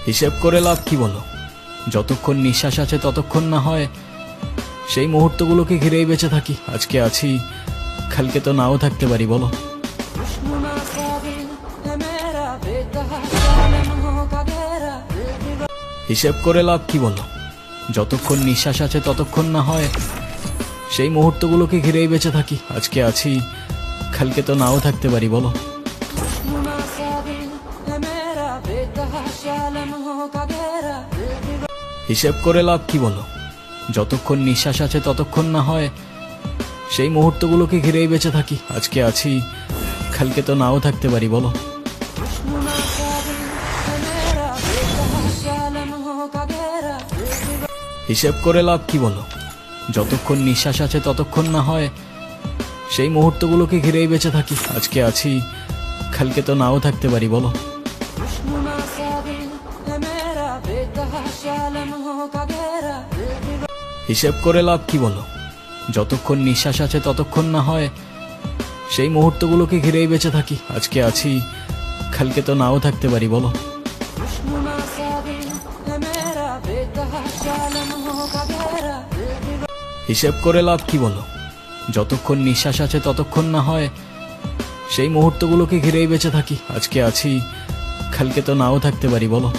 হিসেব করে লাভ কি বলো? যতক্ষণ নিঃশ্বাস আছে ততক্ষণ না হয় সেই মুহূর্তগুলোকে ঘিরেই বেঁচে থাকি। আজকে আছি, কালকে তো নাও থাকতে পারি, বলো। হিসেব করে লাভ কি বলো? যতক্ষণ নিঃশ্বাস আছে ততক্ষণ না হয় সেই মুহূর্তগুলোকে ঘিরেই বেঁচে থাকি। আজকে আছি, কালকে তো নাও থাকতে পারি, বলো। হিসেব করে লাভ কি বলো? যতক্ষণ নিঃশ্বাস আছে ততক্ষণ না হয় সেই মুহূর্তগুলোকে ঘিরেই বেঁচে থাকি। আজকে আছি, কালকে তো নাও থাকতে পারি, বলো। হিসেব করে লাভ কি বলো? যতক্ষণ নিঃশ্বাস আছে ততক্ষণ না হয় সেই মুহূর্তগুলোকে ঘিরেই বেঁচে থাকি। আজকে আছি, কালকে তো নাও থাকতে পারি, বলো। হিসেব করে লাভ কি বলো? যতক্ষণ নিঃশ্বাস আছে ততক্ষণ না হয় সেই মুহূর্তগুলোকে ঘিরেই বেঁচে থাকি। আজকে আছি, কালকে তো নাও থাকতে পারি, বলো। হিসেব করে লাভ কি বলো? যতক্ষণ নিঃশ্বাস আছে ততক্ষণ না হয় সেই মুহূর্তগুলোকে ঘিরেই বেঁচে থাকি। আজকে আছি, কালকে তো নাও থাকতে পারি, বলো।